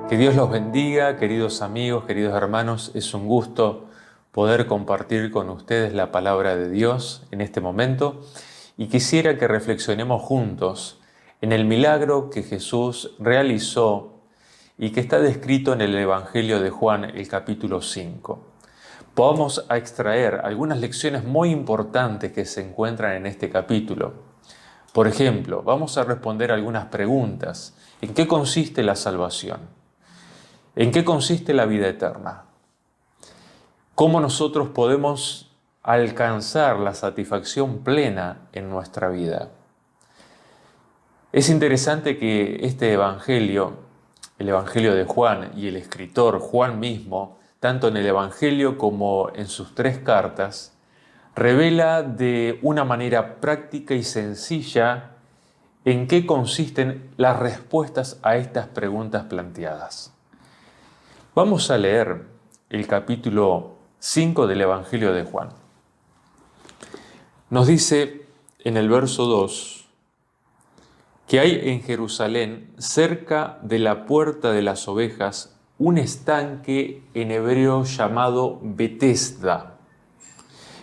Que Dios los bendiga, queridos amigos, queridos hermanos. Es un gusto poder compartir con ustedes la palabra de Dios en este momento y quisiera que reflexionemos juntos en el milagro que Jesús realizó y que está descrito en el Evangelio de Juan, el capítulo 5. Vamos a extraer algunas lecciones muy importantes que se encuentran en este capítulo. Por ejemplo, vamos a responder algunas preguntas. ¿En qué consiste la salvación? ¿En qué consiste la vida eterna? ¿Cómo nosotros podemos alcanzar la satisfacción plena en nuestra vida? Es interesante que este Evangelio, el Evangelio de Juan y el escritor Juan mismo, tanto en el Evangelio como en sus 3 cartas, revela de una manera práctica y sencilla en qué consisten las respuestas a estas preguntas planteadas. Vamos a leer el capítulo 5 del Evangelio de Juan. Nos dice en el verso 2 que hay en Jerusalén, cerca de la puerta de las ovejas, un estanque en hebreo llamado Betesda,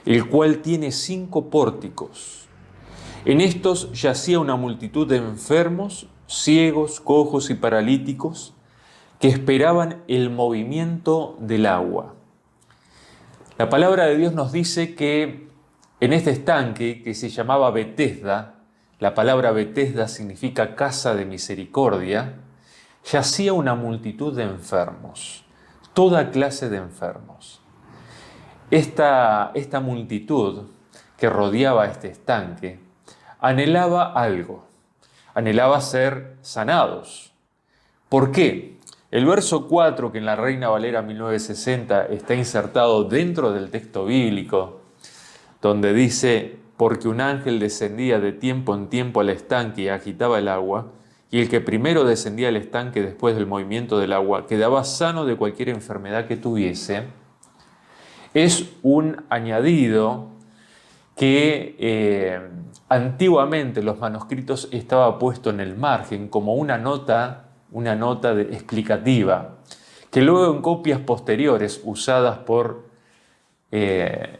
el cual tiene 5 pórticos. En estos yacía una multitud de enfermos, ciegos, cojos y paralíticos, que esperaban el movimiento del agua. La palabra de Dios nos dice que en este estanque, que se llamaba Betesda, la palabra Betesda significa casa de misericordia, yacía una multitud de enfermos, toda clase de enfermos. Esta multitud que rodeaba este estanque anhelaba algo, anhelaba ser sanados. ¿Por qué? El verso 4, que en la Reina Valera 1960 está insertado dentro del texto bíblico, donde dice: porque un ángel descendía de tiempo en tiempo al estanque y agitaba el agua, y el que primero descendía al estanque después del movimiento del agua quedaba sano de cualquier enfermedad que tuviese, es un añadido que antiguamente en los manuscritos estaba puesto en el margen como una nota explicativa, que luego en copias posteriores usadas por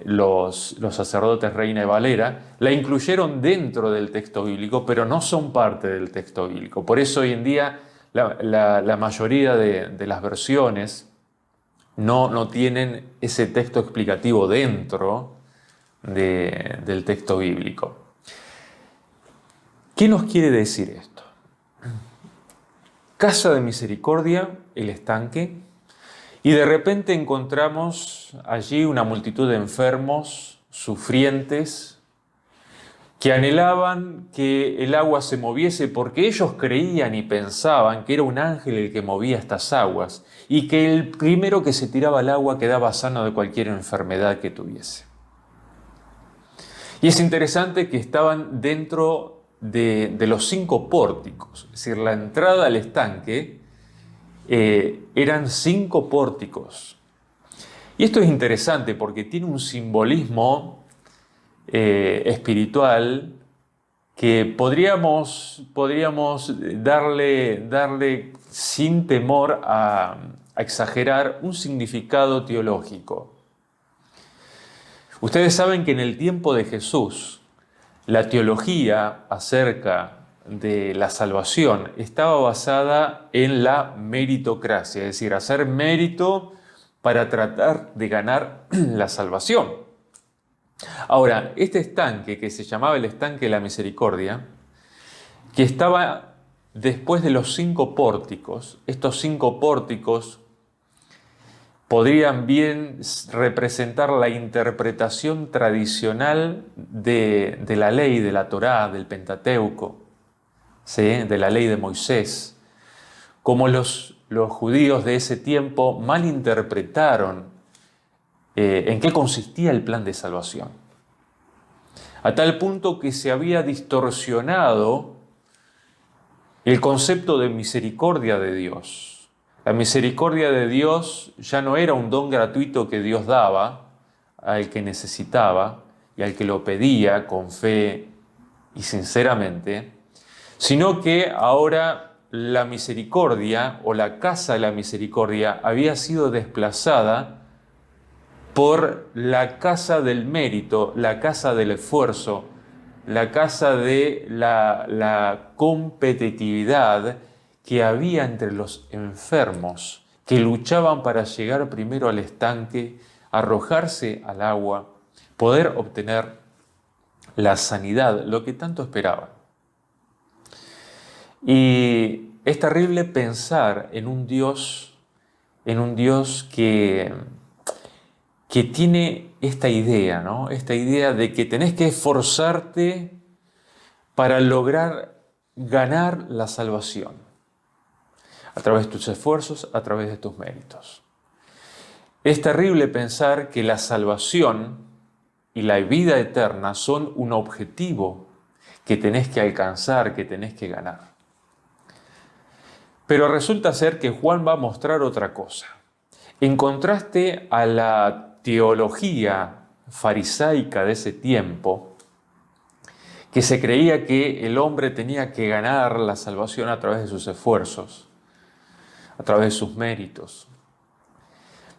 los sacerdotes Reina y Valera, la incluyeron dentro del texto bíblico, pero no son parte del texto bíblico. Por eso hoy en día la mayoría de las versiones no tienen ese texto explicativo dentro del texto bíblico. ¿Qué nos quiere decir esto? Casa de misericordia, el estanque, y de repente encontramos allí una multitud de enfermos, sufrientes, que anhelaban que el agua se moviese porque ellos creían y pensaban que era un ángel el que movía estas aguas y que el primero que se tiraba al agua quedaba sano de cualquier enfermedad que tuviese. Y es interesante que estaban dentro de los 5 pórticos, es decir, la entrada al estanque eran 5 pórticos. Y esto es interesante porque tiene un simbolismo espiritual que podríamos darle sin temor a exagerar un significado teológico. Ustedes saben que en el tiempo de Jesús, la teología acerca de la salvación estaba basada en la meritocracia, es decir, hacer mérito para tratar de ganar la salvación. Ahora, este estanque, que se llamaba el estanque de la misericordia, que estaba después de los 5 pórticos, estos 5 pórticos podrían bien representar la interpretación tradicional de la ley, de la Torá, del Pentateuco, ¿sí? De la ley de Moisés. Como los judíos de ese tiempo malinterpretaron en qué consistía el plan de salvación. A tal punto que se había distorsionado el concepto de misericordia de Dios. La misericordia de Dios ya no era un don gratuito que Dios daba al que necesitaba y al que lo pedía con fe y sinceramente, sino que ahora la misericordia o la casa de la misericordia había sido desplazada por la casa del mérito, la casa del esfuerzo, la casa de la competitividad que había entre los enfermos, que luchaban para llegar primero al estanque, arrojarse al agua, poder obtener la sanidad, lo que tanto esperaban. Y es terrible pensar en un Dios que tiene esta idea, ¿no? Esta idea de que tenés que esforzarte para lograr ganar la salvación, a través de tus esfuerzos, a través de tus méritos. Es terrible pensar que la salvación y la vida eterna son un objetivo que tenés que alcanzar, que tenés que ganar. Pero resulta ser que Juan va a mostrar otra cosa. En contraste a la teología farisaica de ese tiempo, que se creía que el hombre tenía que ganar la salvación a través de sus esfuerzos, a través de sus méritos.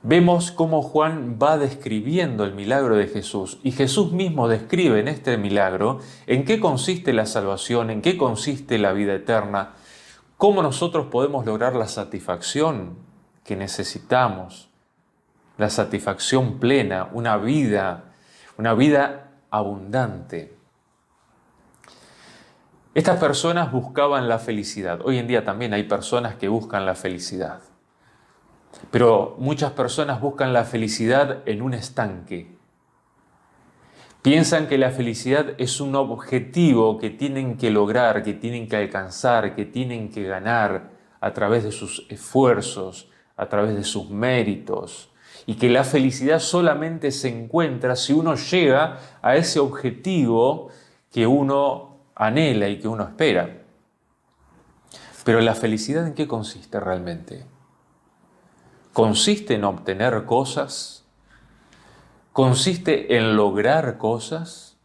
Vemos cómo Juan va describiendo el milagro de Jesús, y Jesús mismo describe en este milagro en qué consiste la salvación, en qué consiste la vida eterna, cómo nosotros podemos lograr la satisfacción que necesitamos, la satisfacción plena, una vida abundante. Estas personas buscaban la felicidad. Hoy en día también hay personas que buscan la felicidad. Pero muchas personas buscan la felicidad en un estanque. Piensan que la felicidad es un objetivo que tienen que lograr, que tienen que alcanzar, que tienen que ganar a través de sus esfuerzos, a través de sus méritos. Y que la felicidad solamente se encuentra si uno llega a ese objetivo que uno anhela y que uno espera. Pero la felicidad, ¿en qué consiste realmente? ¿Consiste en obtener cosas? ¿Consiste en lograr cosas?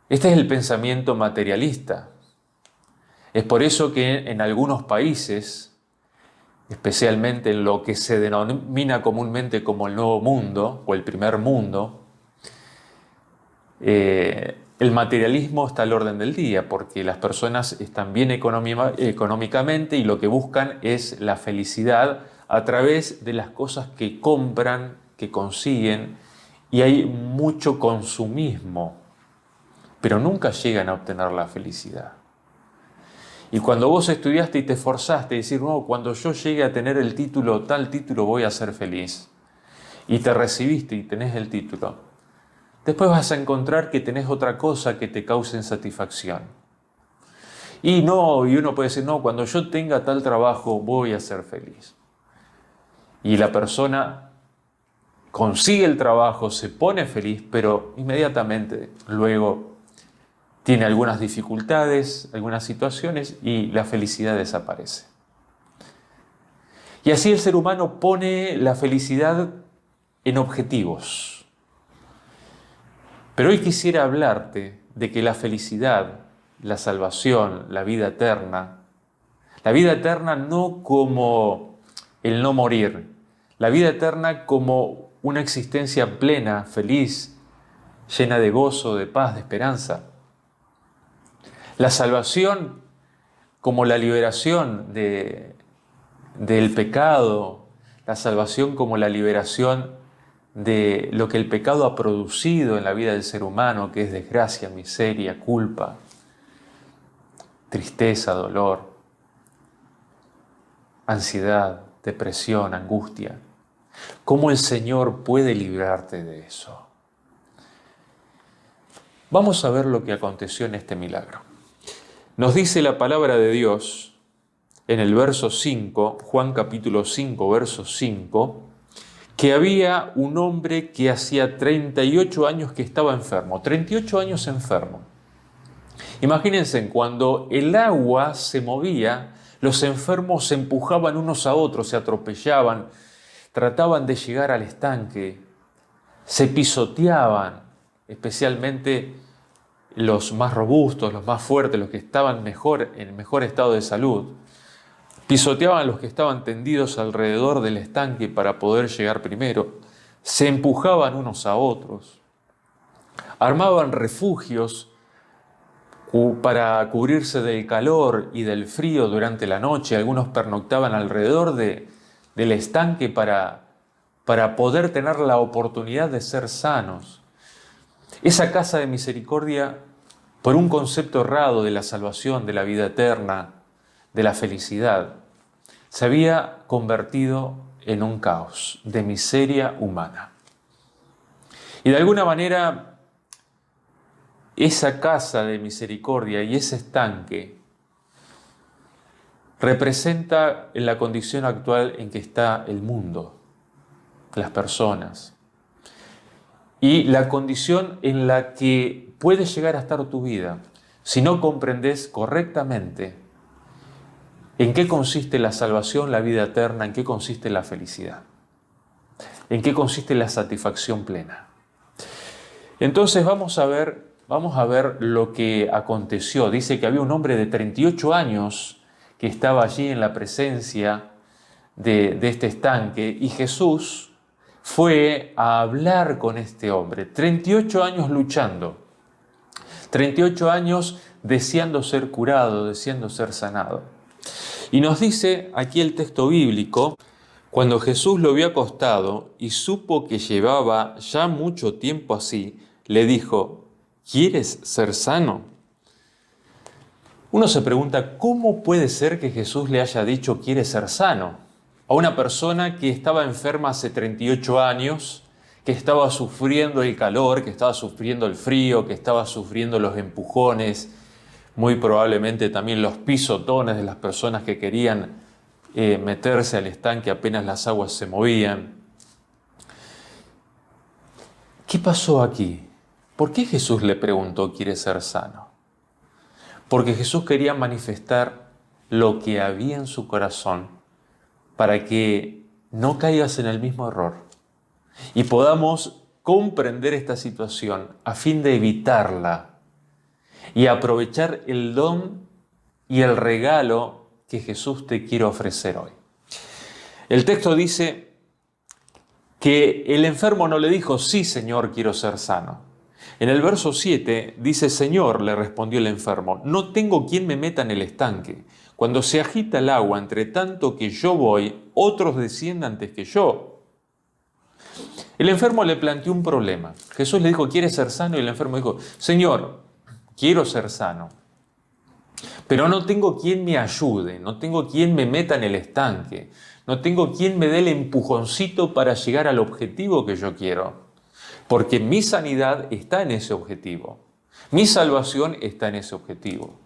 Este es el pensamiento materialista. Es por eso que en algunos países, especialmente en lo que se denomina comúnmente como el Nuevo Mundo o el Primer Mundo, el materialismo está al orden del día, porque las personas están bien económicamente y lo que buscan es la felicidad a través de las cosas que compran, que consiguen, y hay mucho consumismo, pero nunca llegan a obtener la felicidad. Y cuando vos estudiaste y te esforzaste, decir, no, cuando yo llegue a tener el título, tal título, voy a ser feliz, y te recibiste y tenés el título, después vas a encontrar que tenés otra cosa que te cause insatisfacción. Y uno puede decir, no, cuando yo tenga tal trabajo voy a ser feliz. Y la persona consigue el trabajo, se pone feliz, pero inmediatamente luego tiene algunas dificultades, algunas situaciones y la felicidad desaparece. Y así el ser humano pone la felicidad en objetivos. Pero hoy quisiera hablarte de que la felicidad, la salvación, la vida eterna no como el no morir, la vida eterna como una existencia plena, feliz, llena de gozo, de paz, de esperanza. La salvación como la liberación del pecado, la salvación como la liberación de lo que el pecado ha producido en la vida del ser humano, que es desgracia, miseria, culpa, tristeza, dolor, ansiedad, depresión, angustia. ¿Cómo el Señor puede librarte de eso? Vamos a ver lo que aconteció en este milagro. Nos dice la palabra de Dios en el verso 5, Juan capítulo 5, verso 5, que había un hombre que hacía 38 años que estaba enfermo, 38 años enfermo. Imagínense, cuando el agua se movía, los enfermos se empujaban unos a otros, se atropellaban, trataban de llegar al estanque, se pisoteaban, especialmente los más robustos, los más fuertes, los que estaban en mejor estado de salud, pisoteaban a los que estaban tendidos alrededor del estanque para poder llegar primero, se empujaban unos a otros, armaban refugios para cubrirse del calor y del frío durante la noche. Algunos pernoctaban alrededor del estanque para poder tener la oportunidad de ser sanos. Esa casa de misericordia, por un concepto errado de la salvación, de la vida eterna, de la felicidad, se había convertido en un caos de miseria humana. Y de alguna manera, esa casa de misericordia y ese estanque representa la condición actual en que está el mundo, las personas, y la condición en la que puede llegar a estar tu vida si no comprendes correctamente en qué consiste la salvación, la vida eterna, en qué consiste la felicidad, en qué consiste la satisfacción plena. Entonces vamos a ver lo que aconteció. Dice que había un hombre de 38 años que estaba allí en la presencia de este estanque, y Jesús fue a hablar con este hombre. 38 años luchando, 38 años deseando ser curado, deseando ser sanado. Y nos dice aquí el texto bíblico: cuando Jesús lo vio acostado y supo que llevaba ya mucho tiempo así, le dijo: ¿quieres ser sano? Uno se pregunta, ¿cómo puede ser que Jesús le haya dicho ¿quieres ser sano? A una persona que estaba enferma hace 38 años, que estaba sufriendo el calor, que estaba sufriendo el frío, que estaba sufriendo los empujones, muy probablemente también los pisotones de las personas que querían meterse al estanque apenas las aguas se movían. ¿Qué pasó aquí? ¿Por qué Jesús le preguntó ¿quieres ser sano? Porque Jesús quería manifestar lo que había en su corazón para que no caigas en el mismo error y podamos comprender esta situación a fin de evitarla y aprovechar el don y el regalo que Jesús te quiere ofrecer hoy. El texto dice que el enfermo no le dijo, sí, Señor, quiero ser sano. En el verso 7 dice, Señor, le respondió el enfermo, no tengo quien me meta en el estanque. Cuando se agita el agua, entre tanto que yo voy, otros descienden antes que yo. El enfermo le planteó un problema. Jesús le dijo, ¿quieres ser sano? Y el enfermo dijo, Señor, quiero ser sano, pero no tengo quien me ayude, no tengo quien me meta en el estanque, no tengo quien me dé el empujoncito para llegar al objetivo que yo quiero. Porque mi sanidad está en ese objetivo. Mi salvación está en ese objetivo.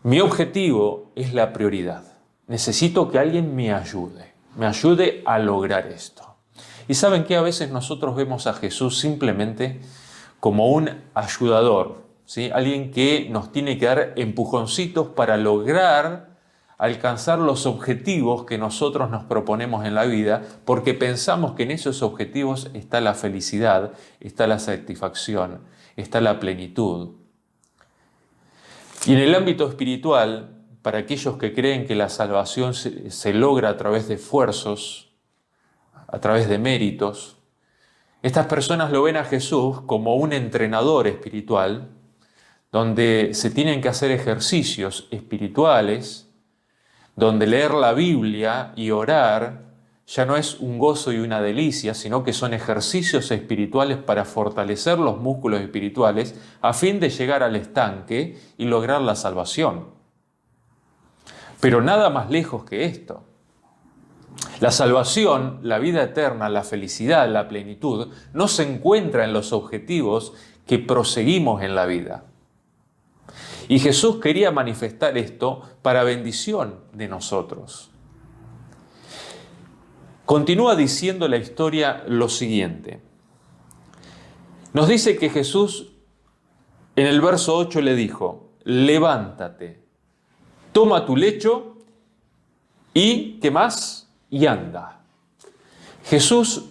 Mi objetivo es la prioridad. Necesito que alguien me ayude a lograr esto. Y ¿saben qué? A veces nosotros vemos a Jesús simplemente como un ayudador, ¿sí? Alguien que nos tiene que dar empujoncitos para lograr alcanzar los objetivos que nosotros nos proponemos en la vida, porque pensamos que en esos objetivos está la felicidad, está la satisfacción, está la plenitud. Y en el ámbito espiritual, para aquellos que creen que la salvación se logra a través de esfuerzos, a través de méritos, estas personas lo ven a Jesús como un entrenador espiritual, donde se tienen que hacer ejercicios espirituales, donde leer la Biblia y orar ya no es un gozo y una delicia, sino que son ejercicios espirituales para fortalecer los músculos espirituales a fin de llegar al estanque y lograr la salvación. Pero nada más lejos que esto. La salvación, la vida eterna, la felicidad, la plenitud, no se encuentra en los objetivos que proseguimos en la vida. Y Jesús quería manifestar esto para bendición de nosotros. Continúa diciendo la historia lo siguiente. Nos dice que Jesús en el verso 8 le dijo, levántate, toma tu lecho y, ¿qué más? Y anda. Jesús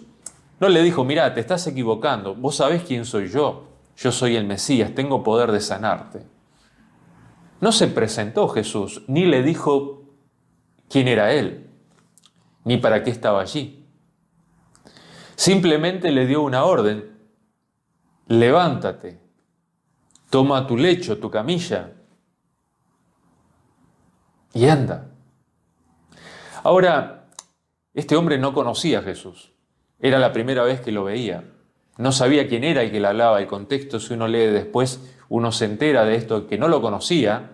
No le dijo, mirá, te estás equivocando, vos sabés quién soy yo soy el Mesías, tengo poder de sanarte. No se presentó Jesús, ni le dijo quién era él, ni para qué estaba allí. Simplemente le dio una orden: levántate, toma tu lecho, tu camilla y anda. Ahora, este hombre no conocía a Jesús, era la primera vez que lo veía, no sabía quién era el que le hablaba. El contexto, si uno lee después, uno se entera de esto, que no lo conocía,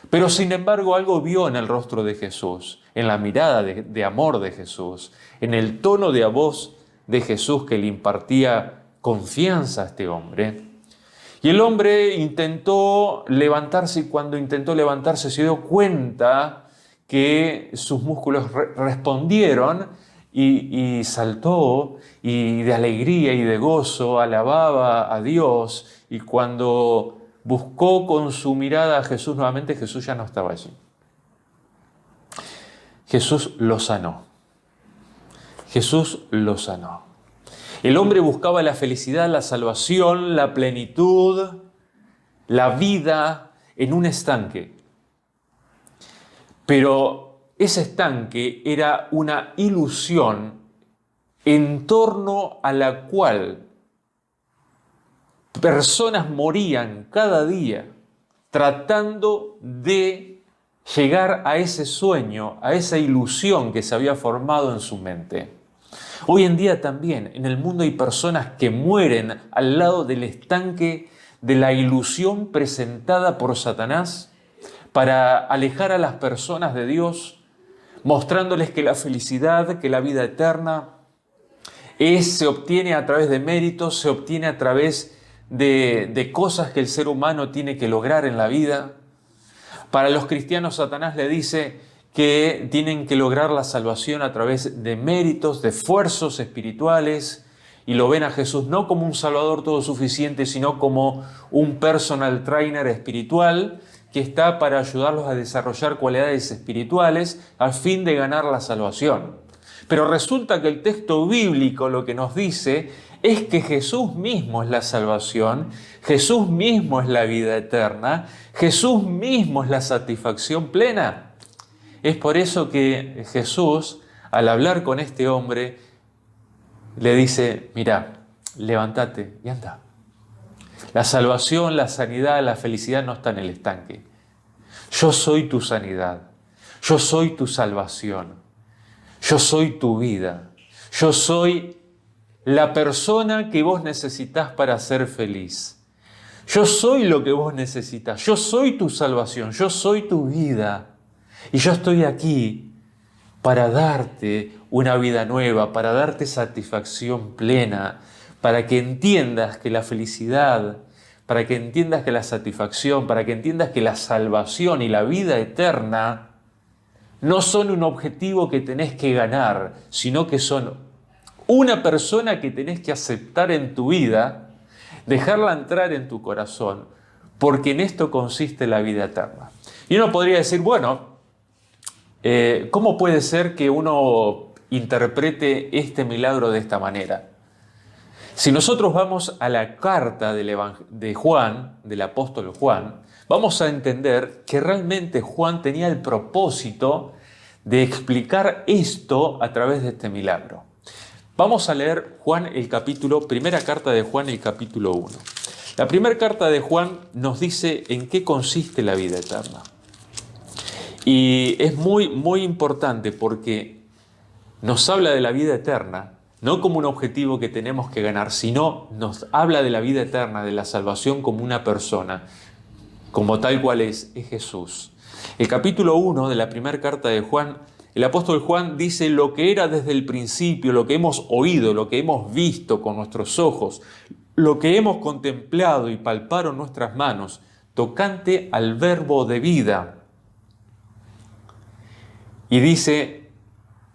pero sin embargo algo vio en el rostro de Jesús, en la mirada de amor de Jesús, en el tono de voz de Jesús que le impartía confianza a este hombre. Y el hombre intentó levantarse, y cuando intentó levantarse se dio cuenta que sus músculos respondieron y saltó, y de alegría y de gozo alababa a Dios. Y cuando buscó con su mirada a Jesús nuevamente, Jesús ya no estaba allí. Jesús lo sanó. Jesús lo sanó. El hombre buscaba la felicidad, la salvación, la plenitud, la vida en un estanque. Pero ese estanque era una ilusión en torno a la cual personas morían cada día tratando de llegar a ese sueño, a esa ilusión que se había formado en su mente. Hoy en día también en el mundo hay personas que mueren al lado del estanque de la ilusión presentada por Satanás para alejar a las personas de Dios, mostrándoles que la felicidad, que la vida eterna se obtiene a través de méritos, se obtiene a través de cosas que el ser humano tiene que lograr en la vida. Para los cristianos, Satanás le dice que tienen que lograr la salvación a través de méritos, de esfuerzos espirituales, y lo ven a Jesús no como un salvador todo suficiente, sino como un personal trainer espiritual que está para ayudarlos a desarrollar cualidades espirituales a fin de ganar la salvación. Pero resulta que el texto bíblico lo que nos dice es que Jesús mismo es la salvación, Jesús mismo es la vida eterna, Jesús mismo es la satisfacción plena. Es por eso que Jesús, al hablar con este hombre, le dice, mira, levántate y anda. La salvación, la sanidad, la felicidad no está en el estanque. Yo soy tu sanidad, yo soy tu salvación, yo soy tu vida, yo soy la persona que vos necesitas para ser feliz. Yo soy lo que vos necesitas, yo soy tu salvación, yo soy tu vida. Y yo estoy aquí para darte una vida nueva, para darte satisfacción plena, para que entiendas que la felicidad, para que entiendas que la satisfacción, para que entiendas que la salvación y la vida eterna no son un objetivo que tenés que ganar, sino que son una persona que tenés que aceptar en tu vida, dejarla entrar en tu corazón, porque en esto consiste la vida eterna. Y uno podría decir, bueno, ¿cómo puede ser que uno interprete este milagro de esta manera? Si nosotros vamos a la carta de Juan, del apóstol Juan, vamos a entender que realmente Juan tenía el propósito de explicar esto a través de este milagro. Vamos a leer primera carta de Juan, el capítulo 1. La primera carta de Juan nos dice en qué consiste la vida eterna. Y es muy, muy importante porque nos habla de la vida eterna, no como un objetivo que tenemos que ganar, sino nos habla de la vida eterna, de la salvación como una persona, como tal cual es Jesús. El capítulo 1 de la primera carta de Juan, el apóstol Juan dice lo que era desde el principio, lo que hemos oído, lo que hemos visto con nuestros ojos, lo que hemos contemplado y palparon nuestras manos, tocante al verbo de vida. Y dice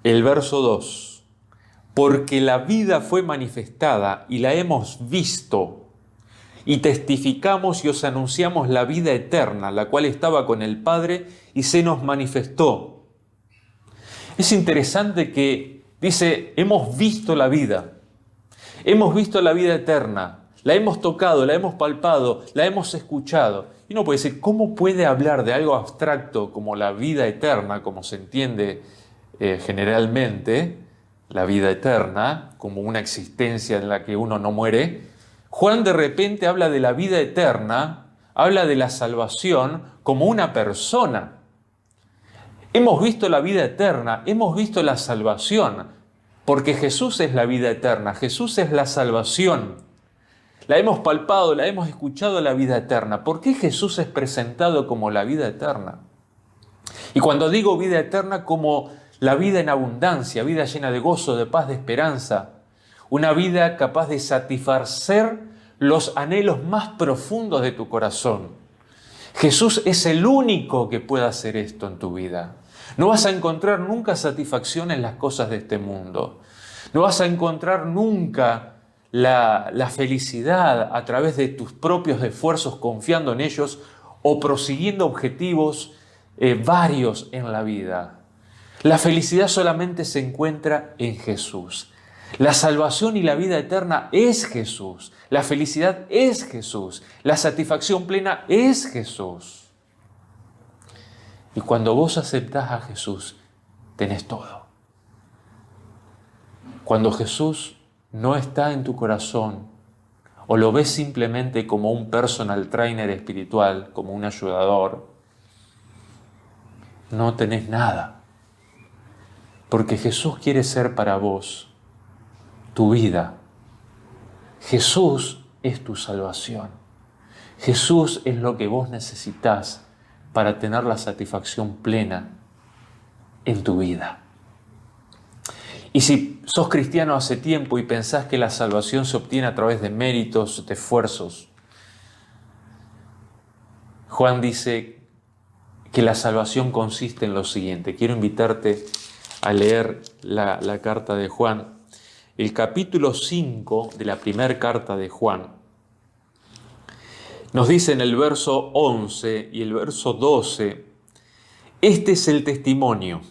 el verso 2, porque la vida fue manifestada y la hemos visto, y testificamos y os anunciamos la vida eterna, la cual estaba con el Padre y se nos manifestó. Es interesante que dice, hemos visto la vida. Hemos visto la vida eterna, la hemos tocado, la hemos palpado, la hemos escuchado. Y uno puede decir, ¿cómo puede hablar de algo abstracto como la vida eterna, como se entiende generalmente, la vida eterna, como una existencia en la que uno no muere? Juan de repente habla de la vida eterna, habla de la salvación como una persona. Hemos visto la vida eterna, hemos visto la salvación, porque Jesús es la vida eterna, Jesús es la salvación. La hemos palpado, la hemos escuchado, la vida eterna. ¿Por qué Jesús es presentado como la vida eterna? Y cuando digo vida eterna, como la vida en abundancia, vida llena de gozo, de paz, de esperanza, una vida capaz de satisfacer los anhelos más profundos de tu corazón. Jesús es el único que puede hacer esto en tu vida. No vas a encontrar nunca satisfacción en las cosas de este mundo. No vas a encontrar nunca la felicidad a través de tus propios esfuerzos confiando en ellos o prosiguiendo objetivos varios en la vida. La felicidad solamente se encuentra en Jesús. La salvación y la vida eterna es Jesús. La felicidad es Jesús. La satisfacción plena es Jesús. Y cuando vos aceptás a Jesús, tenés todo. Cuando Jesús no está en tu corazón o lo ves simplemente como un personal trainer espiritual, como un ayudador, no tenés nada. Porque Jesús quiere ser para vos tu vida. Jesús es tu salvación. Jesús es lo que vos necesitas para tener la satisfacción plena en tu vida. Y si sos cristiano hace tiempo y pensás que la salvación se obtiene a través de méritos, de esfuerzos, Juan dice que la salvación consiste en lo siguiente. Quiero invitarte a leer la carta de Juan. El capítulo 5 de la primera carta de Juan nos dice en el verso 11 y el verso 12, este es el testimonio,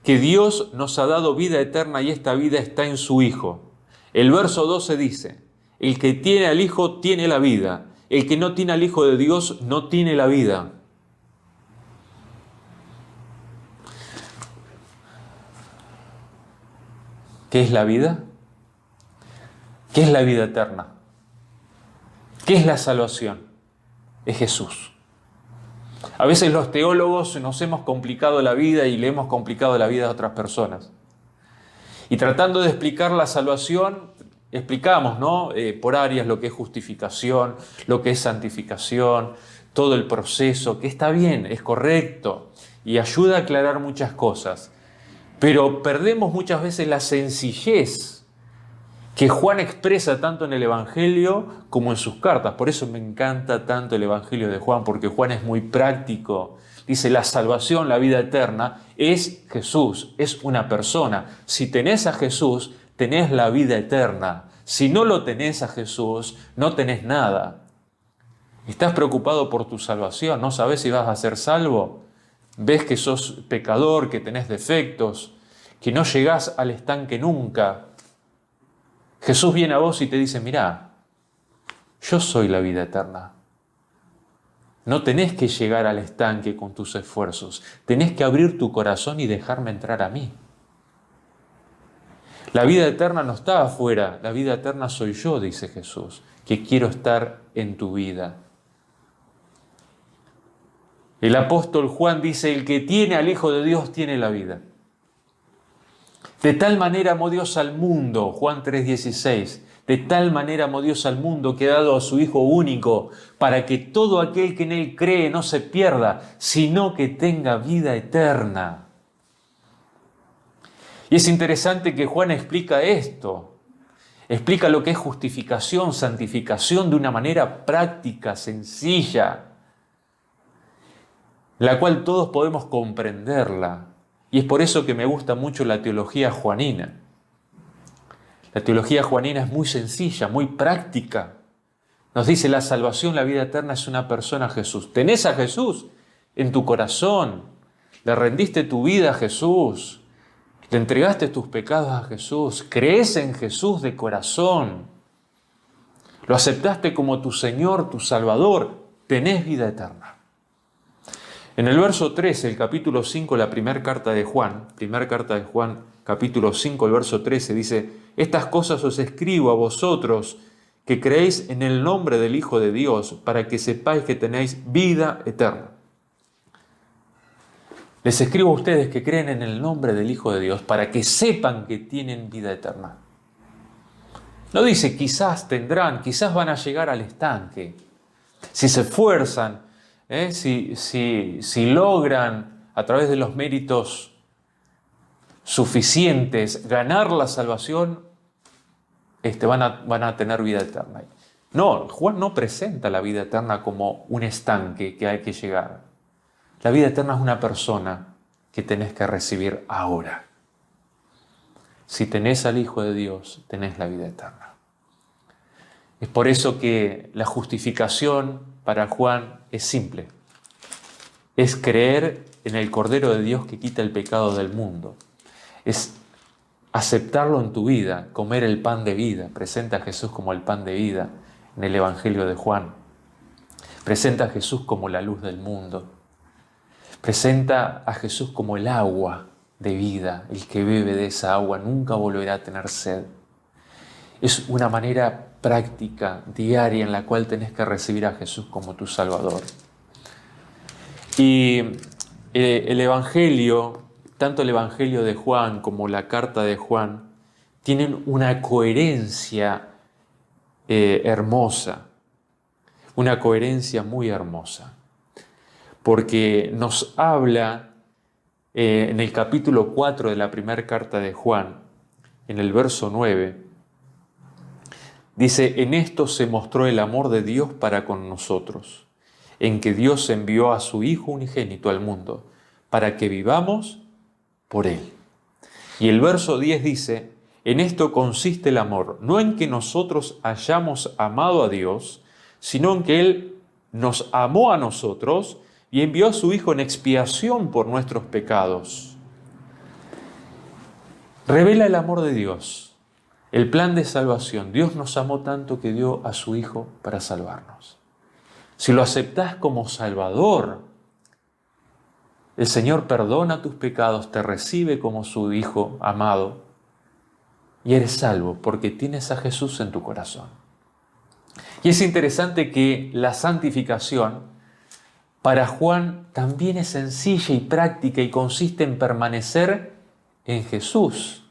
que Dios nos ha dado vida eterna y esta vida está en su Hijo. El verso 12 dice, el que tiene al Hijo tiene la vida, el que no tiene al Hijo de Dios no tiene la vida. ¿Qué es la vida? ¿Qué es la vida eterna? ¿Qué es la salvación? Es Jesús. A veces los teólogos nos hemos complicado la vida y le hemos complicado la vida a otras personas. Y tratando de explicar la salvación, explicamos, ¿no? Por áreas lo que es justificación, lo que es santificación, todo el proceso, que está bien, es correcto y ayuda a aclarar muchas cosas. Pero perdemos muchas veces la sencillez que Juan expresa tanto en el Evangelio como en sus cartas. Por eso me encanta tanto el Evangelio de Juan, porque Juan es muy práctico. Dice, la salvación, la vida eterna, es Jesús, es una persona. Si tenés a Jesús, tenés la vida eterna. Si no lo tenés a Jesús, no tenés nada. ¿Estás preocupado por tu salvación? ¿No sabés si vas a ser salvo? ¿Ves que sos pecador, que tenés defectos, que no llegás al estanque nunca? Jesús viene a vos y te dice, mirá, yo soy la vida eterna. No tenés que llegar al estanque con tus esfuerzos. Tenés que abrir tu corazón y dejarme entrar a mí. La vida eterna no está afuera. La vida eterna soy yo, dice Jesús, que quiero estar en tu vida. El apóstol Juan dice, el que tiene al Hijo de Dios tiene la vida. De tal manera amó Dios al mundo, Juan 3:16, de tal manera amó Dios al mundo que ha dado a su Hijo único, para que todo aquel que en Él cree no se pierda, sino que tenga vida eterna. Y es interesante que Juan explica esto, explica lo que es justificación, santificación de una manera práctica, sencilla, la cual todos podemos comprenderla. Y es por eso que me gusta mucho la teología juanina. La teología juanina es muy sencilla, muy práctica. Nos dice la salvación, la vida eterna es una persona, Jesús. ¿Tenés a Jesús en tu corazón? ¿Le rendiste tu vida a Jesús? Le entregaste tus pecados a Jesús, crees en Jesús de corazón, lo aceptaste como tu Señor, tu Salvador, tenés vida eterna. En el verso 13, el capítulo 5, la primera carta de Juan, capítulo 5, el verso 13, dice: estas cosas os escribo a vosotros que creéis en el nombre del Hijo de Dios, para que sepáis que tenéis vida eterna. Les escribo a ustedes que creen en el nombre del Hijo de Dios, para que sepan que tienen vida eterna. No dice quizás tendrán, quizás van a llegar al estanque. Si se esfuerzan, si logran a través de los méritos suficientes ganar la salvación, van a tener vida eterna. No, Juan no presenta la vida eterna como un estanque que hay que llegar. La vida eterna es una persona que tenés que recibir ahora. Si tenés al Hijo de Dios, tenés la vida eterna. Es por eso que la justificación para Juan es simple. Es creer en el Cordero de Dios que quita el pecado del mundo. Es aceptarlo en tu vida, comer el pan de vida. Presenta a Jesús como el pan de vida en el Evangelio de Juan. Presenta a Jesús como la luz del mundo. Presenta a Jesús como el agua de vida. El que bebe de esa agua nunca volverá a tener sed. Es una manera práctica, diaria, en la cual tenés que recibir a Jesús como tu Salvador. Y el Evangelio, tanto el Evangelio de Juan como la carta de Juan, tienen una coherencia hermosa, una coherencia muy hermosa, porque nos habla en el capítulo 4 de la primera carta de Juan, en el verso 9, dice: en esto se mostró el amor de Dios para con nosotros, en que Dios envió a su Hijo unigénito al mundo, para que vivamos por Él. Y el verso 10 dice: en esto consiste el amor, no en que nosotros hayamos amado a Dios, sino en que Él nos amó a nosotros y envió a su Hijo en expiación por nuestros pecados. Revela el amor de Dios, el plan de salvación. Dios nos amó tanto que dio a su Hijo para salvarnos. Si lo aceptás como Salvador, el Señor perdona tus pecados, te recibe como su Hijo amado y eres salvo porque tienes a Jesús en tu corazón. Y es interesante que la santificación para Juan también es sencilla y práctica y consiste en permanecer en Jesús.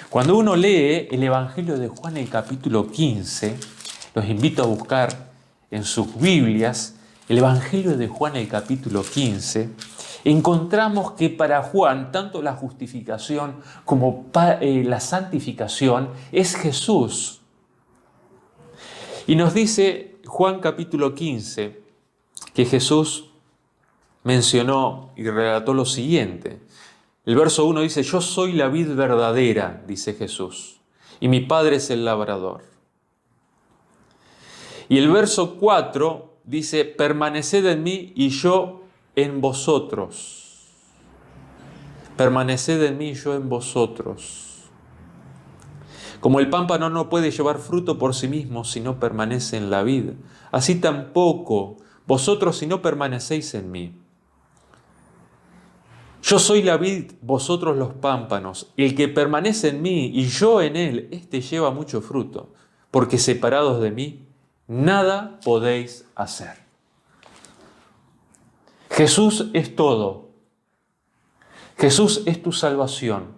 Cuando uno lee el Evangelio de Juan, el capítulo 15, los invito a buscar en sus Biblias el Evangelio de Juan, el capítulo 15, encontramos que para Juan, tanto la justificación como la santificación es Jesús. Y nos dice Juan capítulo 15 que Jesús mencionó y relató lo siguiente. El verso 1 dice: yo soy la vid verdadera, dice Jesús, y mi Padre es el labrador. Y el verso 4 dice: permaneced en mí y yo en vosotros. Permaneced en mí y yo en vosotros. Como el pámpano no puede llevar fruto por sí mismo si no permanece en la vid, así tampoco vosotros si no permanecéis en mí. Yo soy la vid, vosotros los pámpanos. El que permanece en mí y yo en él, éste lleva mucho fruto, porque separados de mí, nada podéis hacer. Jesús es todo. Jesús es tu salvación.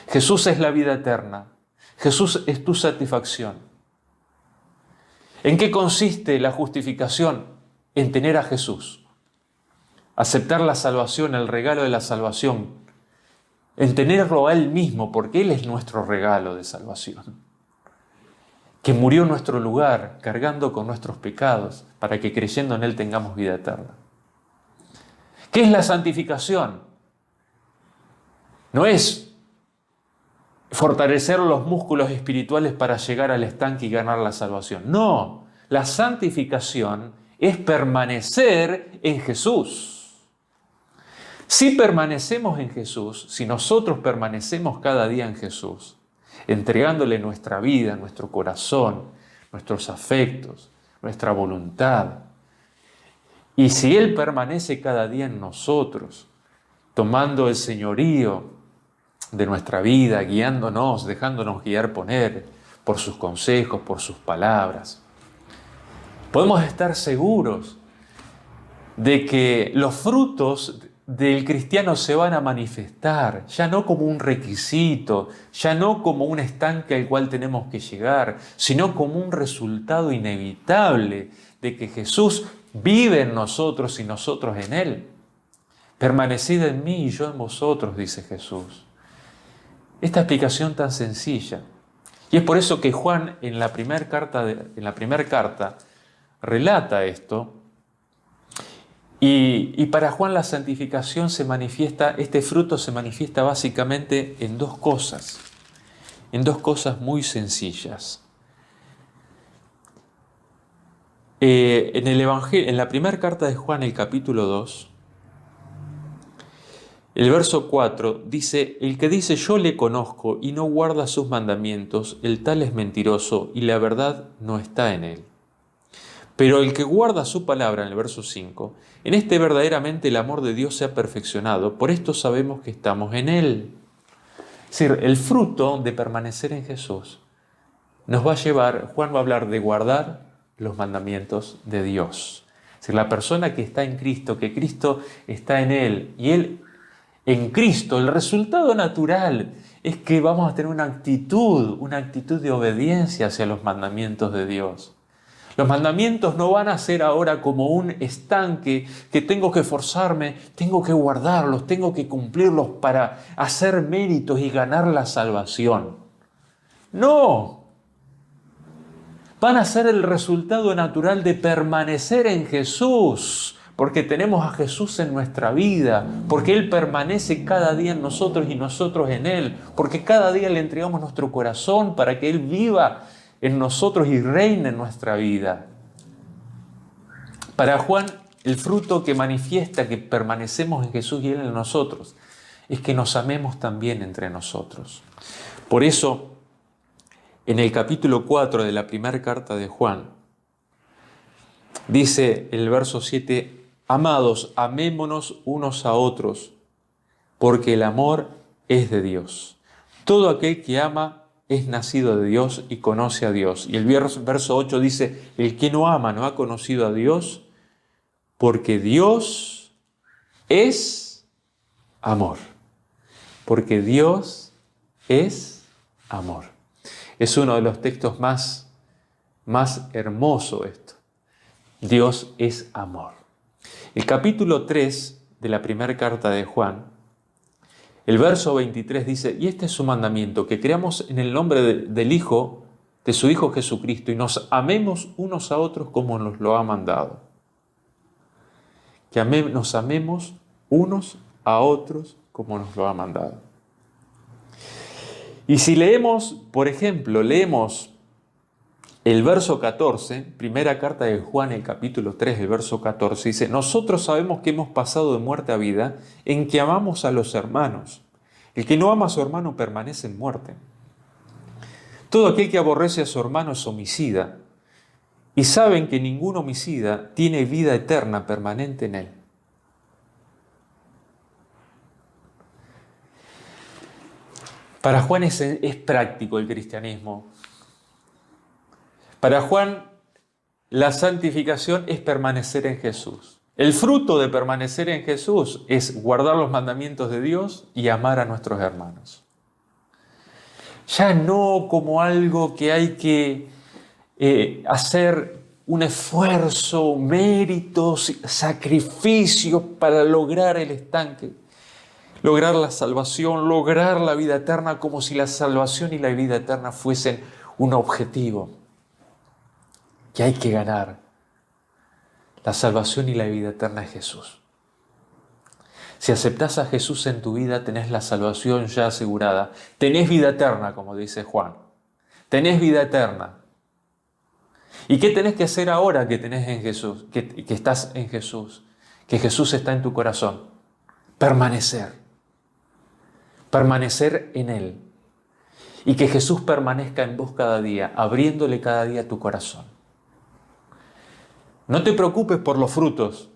Jesús es la vida eterna. Jesús es tu satisfacción. ¿En qué consiste la justificación? En tener a Jesús. Aceptar la salvación, el regalo de la salvación. En tenerlo a Él mismo, porque Él es nuestro regalo de salvación. Que murió en nuestro lugar, cargando con nuestros pecados, para que creyendo en Él tengamos vida eterna. ¿Qué es la santificación? No es fortalecer los músculos espirituales para llegar al estanque y ganar la salvación. No, la santificación es permanecer en Jesús. Si permanecemos en Jesús, si nosotros permanecemos cada día en Jesús, entregándole nuestra vida, nuestro corazón, nuestros afectos, nuestra voluntad, y si Él permanece cada día en nosotros, tomando el señorío de nuestra vida, guiándonos, dejándonos guiar por sus consejos, por sus palabras, podemos estar seguros de que los frutos del cristiano se van a manifestar, ya no como un requisito, ya no como un estanque al cual tenemos que llegar, sino como un resultado inevitable de que Jesús vive en nosotros y nosotros en Él. Permanecid en mí y yo en vosotros, dice Jesús. Esta explicación tan sencilla. Y es por eso que Juan en la primera carta relata esto. Y para Juan la santificación este fruto se manifiesta básicamente en dos cosas muy sencillas. En el Evangelio, en la primera carta de Juan, el capítulo 2, el verso 4 dice: el que dice yo le conozco y no guarda sus mandamientos, el tal es mentiroso y la verdad no está en él. Pero el que guarda su palabra, en el verso 5, en este verdaderamente el amor de Dios se ha perfeccionado, por esto sabemos que estamos en Él. Es decir, el fruto de permanecer en Jesús nos va a llevar, Juan va a hablar de guardar los mandamientos de Dios. Es decir, la persona que está en Cristo, que Cristo está en Él y Él en Cristo, el resultado natural es que vamos a tener una actitud de obediencia hacia los mandamientos de Dios. Los mandamientos no van a ser ahora como un estanque que tengo que esforzarme, tengo que guardarlos, tengo que cumplirlos para hacer méritos y ganar la salvación. No. Van a ser el resultado natural de permanecer en Jesús, porque tenemos a Jesús en nuestra vida, porque Él permanece cada día en nosotros y nosotros en Él, porque cada día le entregamos nuestro corazón para que Él viva en nosotros y reina en nuestra vida. Para Juan, el fruto que manifiesta que permanecemos en Jesús y Él en nosotros es que nos amemos también entre nosotros. Por eso, en el capítulo 4 de la primera carta de Juan, dice el verso 7: amados, amémonos unos a otros, porque el amor es de Dios. Todo aquel que ama es nacido de Dios y conoce a Dios. Y el verso 8 dice: el que no ama no ha conocido a Dios, porque Dios es amor. Porque Dios es amor. Es uno de los textos más hermosos esto. Dios es amor. El capítulo 3 de la primera carta de Juan, el verso 23 dice: y este es su mandamiento, que creamos en el nombre del Hijo, de su Hijo Jesucristo, y nos amemos unos a otros como nos lo ha mandado. Que nos amemos unos a otros como nos lo ha mandado. Y si leemos, por ejemplo, el verso 14, primera carta de Juan, el capítulo 3, el verso 14, dice: nosotros sabemos que hemos pasado de muerte a vida en que amamos a los hermanos. El que no ama a su hermano permanece en muerte. Todo aquel que aborrece a su hermano es homicida, y saben que ningún homicida tiene vida eterna permanente en él. Para Juan es práctico el cristianismo. Para Juan, la santificación es permanecer en Jesús. El fruto de permanecer en Jesús es guardar los mandamientos de Dios y amar a nuestros hermanos. Ya no como algo que hay que hacer un esfuerzo, méritos, sacrificios para lograr el estanque, lograr la salvación, lograr la vida eterna, como si la salvación y la vida eterna fuesen un objetivo que hay que ganar. La salvación y la vida eterna es Jesús. Si aceptás a Jesús en tu vida, tenés la salvación ya asegurada. Tenés vida eterna, como dice Juan. Tenés vida eterna. ¿Y qué tenés que hacer ahora que tenés en Jesús, que estás en Jesús? Que Jesús está en tu corazón. permanecer en Él. Y que Jesús permanezca en vos cada día, abriéndole cada día tu corazón. No te preocupes por los frutos.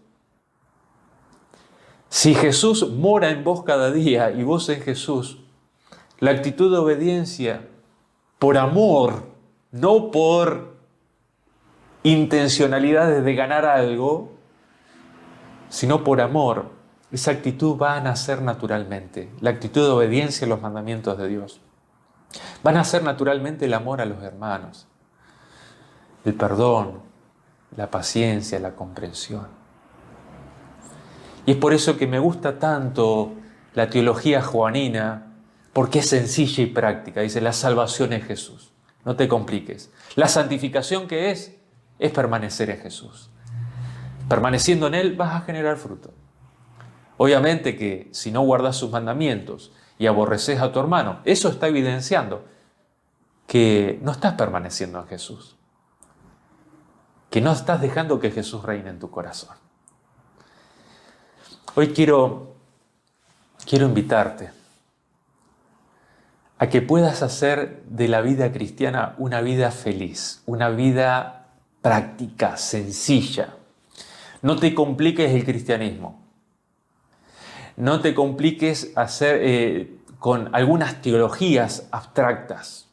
Si Jesús mora en vos cada día y vos en Jesús, la actitud de obediencia por amor, no por intencionalidades de ganar algo, sino por amor, esa actitud va a nacer naturalmente. La actitud de obediencia a los mandamientos de Dios. Va a nacer naturalmente el amor a los hermanos, el perdón, la paciencia, la comprensión. Y es por eso que me gusta tanto la teología joanina, porque es sencilla y práctica. Dice, la salvación es Jesús. No te compliques. La santificación que es permanecer en Jesús. Permaneciendo en Él vas a generar fruto. Obviamente que si no guardas sus mandamientos y aborreces a tu hermano, eso está evidenciando que no estás permaneciendo en Jesús. Que no estás dejando que Jesús reine en tu corazón. Hoy quiero invitarte a que puedas hacer de la vida cristiana una vida feliz, una vida práctica, sencilla. No te compliques el cristianismo. No te compliques con algunas teologías abstractas.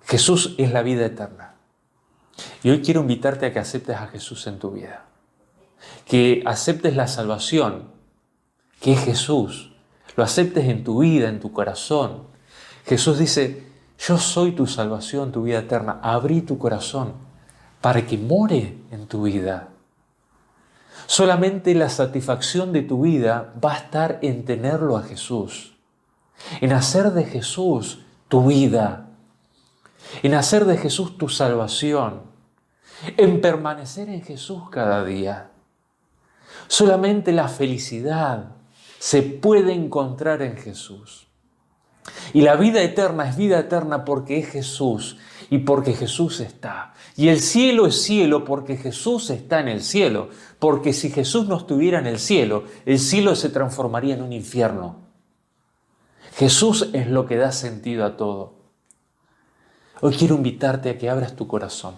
Jesús es la vida eterna. Y hoy quiero invitarte a que aceptes a Jesús en tu vida. Que aceptes la salvación, que es Jesús. Lo aceptes en tu vida, en tu corazón. Jesús dice, yo soy tu salvación, tu vida eterna. Abrí tu corazón para que more en tu vida. Solamente la satisfacción de tu vida va a estar en tenerlo a Jesús. En hacer de Jesús tu vida. En hacer de Jesús tu salvación. En permanecer en Jesús cada día. Solamente la felicidad se puede encontrar en Jesús. Y la vida eterna es vida eterna porque es Jesús y porque Jesús está. Y el cielo es cielo porque Jesús está en el cielo. Porque si Jesús no estuviera en el cielo se transformaría en un infierno. Jesús es lo que da sentido a todo. Hoy quiero invitarte a que abras tu corazón.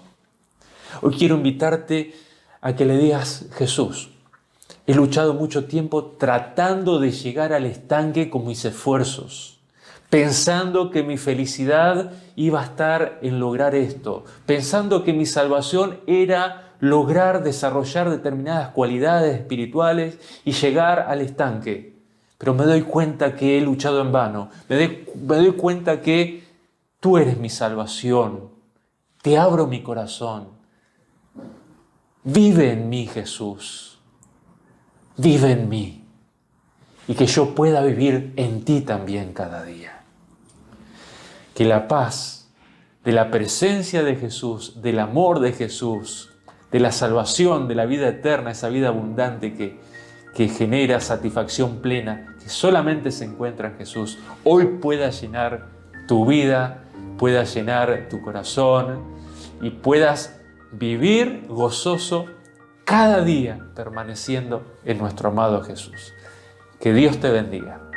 Hoy quiero invitarte a que le digas, Jesús, he luchado mucho tiempo tratando de llegar al estanque con mis esfuerzos, pensando que mi felicidad iba a estar en lograr esto, pensando que mi salvación era lograr desarrollar determinadas cualidades espirituales y llegar al estanque. Pero me doy cuenta que he luchado en vano, me doy cuenta que tú eres mi salvación, te abro mi corazón. Vive en mí, Jesús. Vive en mí. Y que yo pueda vivir en ti también cada día. Que la paz de la presencia de Jesús, del amor de Jesús, de la salvación, de la vida eterna, esa vida abundante que genera satisfacción plena, que solamente se encuentra en Jesús, hoy pueda llenar tu vida, pueda llenar tu corazón y puedas vivir gozoso cada día permaneciendo en nuestro amado Jesús. Que Dios te bendiga.